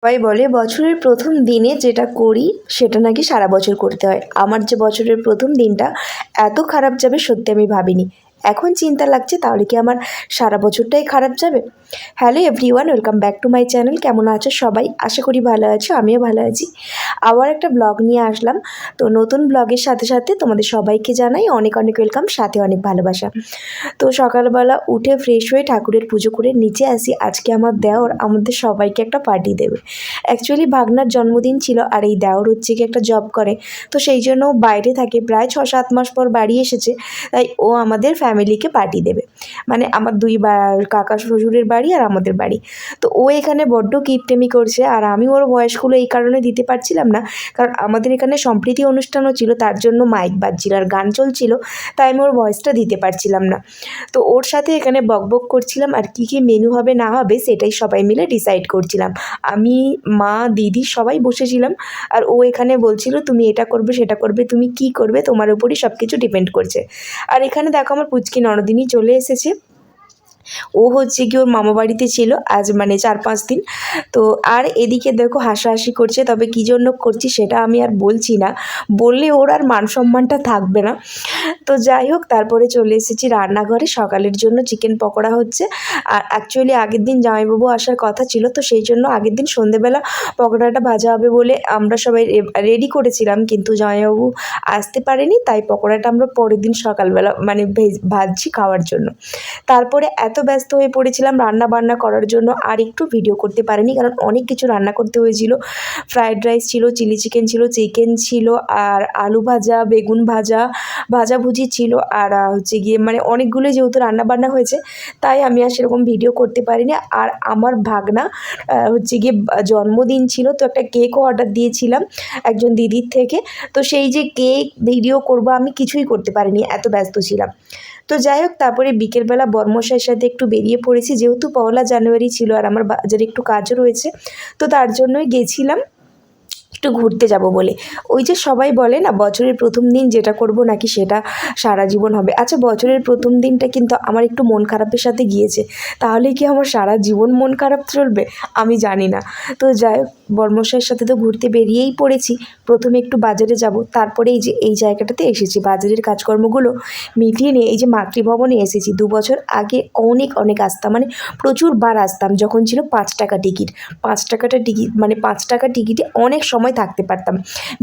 সবাই বলে বছরের প্রথম দিনে যেটা করি সেটা নাকি সারা বছর করতে হয়। আমার যে বছরের প্রথম দিনটা এত খারাপ যাবে সত্যি আমি ভাবিনি। এখন চিন্তা লাগছে তাহলে কি আমার সারা বছরটাই খারাপ যাবে। Hello everyone, welcome back to my channel. কেমন আছো সবাই? আশা করি ভালো আছো, আমিও ভালো আছি। আবার একটা ব্লগ নিয়ে আসলাম। তো নতুন ব্লগের সাথে সাথে তোমাদের সবাইকে জানাই অনেক অনেক ওয়েলকাম, সাথে অনেক ভালোবাসা। তো সকালবেলা উঠে ফ্রেশ হয়ে ঠাকুরের পুজো করে নিচে আসি। আজকে আমার দেওর আমাদের সবাইকে একটা পার্টি দেবে। অ্যাকচুয়ালি ভাগনার জন্মদিন ছিল, আর এই দেওর হচ্ছে কি একটা জব করে, তো সেই জন্য বাইরে থাকে, প্রায় 6-7 মাস পর বাড়ি এসেছে। তাই ও আমাদের ফ্যামিলিকে পার্টি দেবে, মানে আমার দুই কাকা শ্বশুরের বাড়ি আর আমাদের বাড়ি। তো ও এখানে বড্ড কিপটেমি করছে, আর আমি ওর ভয়েসগুলো এই কারণে দিতে পারছিলাম না, কারণ আমাদের এখানে সম্প্রীতি অনুষ্ঠানও ছিল, তার জন্য মাইক বাজছিল আর গান চলছিল, তাই আমি ওর ভয়েসটা দিতে পারছিলাম না। তো ওর সাথে এখানে বকবক করছিলাম, আর কী কী মেনু হবে না হবে সেটাই সবাই মিলে ডিসাইড করছিলাম। আমি, মা, দিদি সবাই বসেছিলাম, আর ও এখানে বলছিল তুমি এটা করবে সেটা করবে, তুমি কি করবে তোমার উপরই সব কিছু ডিপেন্ড করছে। আর এখানে দেখো আমার পুচকি ননদিনী চলে এসেছে। ও হচ্ছে কি ওর মামা বাড়িতে ছিল আজ, মানে 4-5 দিন। তো আর এদিকে দেখো হাসাহাসি করছে, তবে কী জন্য করছি সেটা আমি আর বলছি না, বললে ওর আর মান সম্মানটা থাকবে না। তো যাই হোক, তারপরে চলে এসেছি রান্নাঘরে। সকালের জন্য চিকেন পকোড়া হচ্ছে। আর অ্যাকচুয়ালি আগের দিন জামাইবাবু আসার কথা ছিল, তো সেই জন্য আগের দিন সন্ধেবেলা পকোড়াটা ভাজা হবে বলে আমরা সবাই রেডি করেছিলাম, কিন্তু জামাইবাবু আসতে পারেনি, তাই পকোড়াটা আমরা পরের দিন সকালবেলা মানে ভাজছি খাওয়ার জন্য। তারপরে এত ব্যস্ত হয়ে পড়েছিলাম রান্না বান্না করার জন্য, আর একটু ভিডিও করতে পারিনি, কারণ অনেক কিছু রান্না করতে হয়েছিল। ফ্রায়েড রাইস ছিল, চিলি চিকেন ছিল, চিকেন ছিল, আর আলু ভাজা, বেগুন ভাজা, ভাজাভুজি ছিল, আর হচ্ছে গিয়ে মানে অনেকগুলো যেহেতু রান্নাবান্না হয়েছে, তাই আমি আর সেরকম ভিডিও করতে পারিনি। আর আমার ভাগনা হচ্ছে গিয়ে জন্মদিন ছিল, তো একটা কেকও অর্ডার দিয়েছিলাম একজন দিদির থেকে। তো সেই যে কেক ভিডিও করব আমি কিছুই করতে পারিনি, এত ব্যস্ত ছিলাম। তো যাই হোক, তারপরে বিকেলবেলা বর্মশাইয়ের সাথে একটু বেরিয়ে পড়েছি, যেহেতু 1লা জানুয়ারি ছিল আর আমার বাজারে একটু কাজও রয়েছে, তো তার জন্যই গেছিলাম একটু ঘুরতে যাব বলে। ওই যে সবাই বলে না বছরের প্রথম দিন যেটা করব নাকি সেটা সারা জীবন হবে। আচ্ছা, বছরের প্রথম দিনটা কিন্তু আমার একটু মন খারাপের সাথে গিয়েছে, তাহলে কি আমার সারা জীবন মন খারাপ চলবে আমি জানি না। তো যাই হোক, বর্মশাইয়ের সাথে তো ঘুরতে বেরিয়েই পড়েছি। প্রথমে একটু বাজারে যাব, তারপরে এই যে এই জায়গাটাতে এসেছি, বাজারের কাজকর্মগুলো মিটিয়ে নিয়ে এই যে মাতৃভবনে এসেছি। 2 বছর আগে অনেক অনেক আসতাম, মানে প্রচুর বার আসতাম, যখন ছিল 5 টাকা টিকিট। 5 টাকাটা টিকিট, মানে 5 টাকা টিকিটে অনেক সময় থাকতে পারতাম।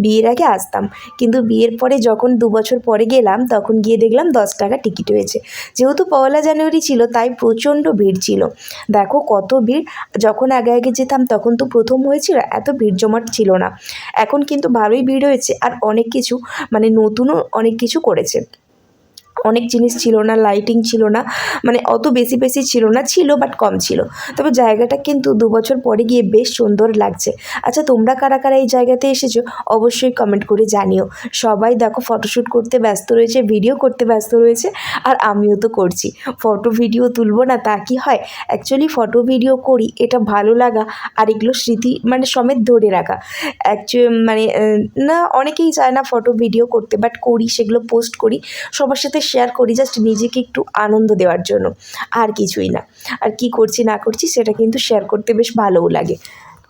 বিয়ের আগে আসতাম, কিন্তু বিয়ের পরে যখন 2 বছর পরে গেলাম তখন গিয়ে দেখলাম 10 টাকা টিকিট হয়েছে। যেহেতু 1লা জানুয়ারি ছিল তাই প্রচণ্ড ভিড় ছিল। দেখো কত ভিড়। যখন আগে আগে যেতাম তখন তো প্রথম হয়েছিল, এত ভিড় জমাট ছিল না। এখন কিন্তু ভালোই ভিড় হয়েছে, আর অনেক কিছু মানে নতুনও অনেক কিছু করেছে। অনেক জিনিস ছিল না, লাইটিং ছিল না, মানে অত বেশি বেশি ছিল না, ছিল বাট কম ছিল। তবে জায়গাটা কিন্তু 2 বছর পরে গিয়ে বেশ সুন্দর লাগছে। আচ্ছা, তোমরা কারা কারা এই জায়গাতে এসেছো অবশ্যই কমেন্ট করে জানিও। সবাই দেখো ফটোশ্যুট করতে ব্যস্ত রয়েছে, ভিডিও করতে ব্যস্ত রয়েছে, আর আমিও তো করছি। ফটো ভিডিও তুলবো না তা কি হয়? অ্যাকচুয়ালি ফটো ভিডিও করি এটা ভালো লাগা, আর এগুলো স্মৃতি মানে সমেত ধরে রাখা। মানে না, অনেকেই চায় না ফটো ভিডিও করতে, বাট করি, সেগুলো পোস্ট করি, সবার সাথে শেয়ার করি, জাস্ট নিজেকে একটু আনন্দ দেওয়ার জন্য, আর কিছুই না। আর কি করছি না করছি সেটা কিন্তু শেয়ার করতে বেশ ভালোও লাগে।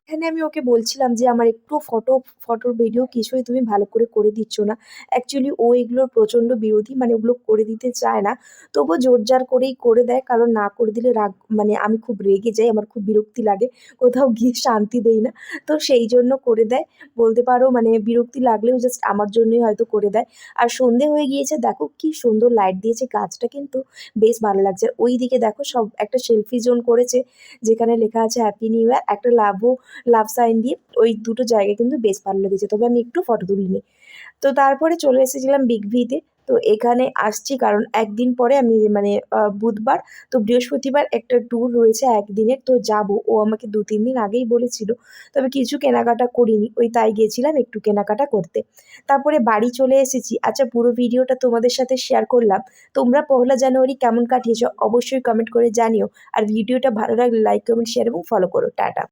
এখানে আমি ওকে বলছিলাম যে আমার একটু ফটোর ভিডিও কিছুই তুমি ভালো করে করে দিচ্ছ না। অ্যাকচুয়ালি ও এগুলোর প্রচণ্ড বিরোধী, মানে ওগুলো করে দিতে চায় না, তবুও জোর করেই করে দেয়, কারণ না করে দিলে রাগ, মানে আমি খুব রেগে যাই, আমার খুব বিরক্তি লাগে, কোথাও গিয়ে শান্তি দেই না। তো সেই জন্য করে দেয় বলতে পারো, মানে বিরক্তি লাগলেও জাস্ট আমার জন্যই হয়তো করে দেয়। আর সন্ধে হয়ে গিয়েছে, দেখো কি সুন্দর লাইট দিয়েছে, গাছটা কিন্তু বেশ ভালো লাগছে। আর ওই দিকে দেখো সব একটা সেলফি জোন করেছে, যেখানে লেখা আছে হ্যাপি নিউ ইয়ার, একটা লাভ সাইন দিয়ে। ওই দুটো জায়গা কিন্তু বেশ ভালো লেগেছে, তবে আমি একটু ফটো তুলিনি। তো তারপরে চলে এসেছিলাম বিগ ভিতে। তো এখানে আসছি কারণ একদিন পরে আমি মানে বুধবার, তো বৃহস্পতিবার একটা ট্যুর রয়েছে একদিনের, তো যাব। ও আমাকে 2-3 দিন আগেই বলেছিল, তবে কিছু কেনাকাটা করিনি, ওই তাই গিয়েছিলাম একটু কেনাকাটা করতে। তারপরে বাড়ি চলে এসেছি। আচ্ছা, পুরো ভিডিওটা তোমাদের সাথে শেয়ার করলাম। তোমরা 1লা জানুয়ারি কেমন কাটিয়েছো অবশ্যই কমেন্ট করে জানিও, আর ভিডিওটা ভালো লাগলে লাইক, কমেন্ট, শেয়ার এবং ফলো করো। টাটা।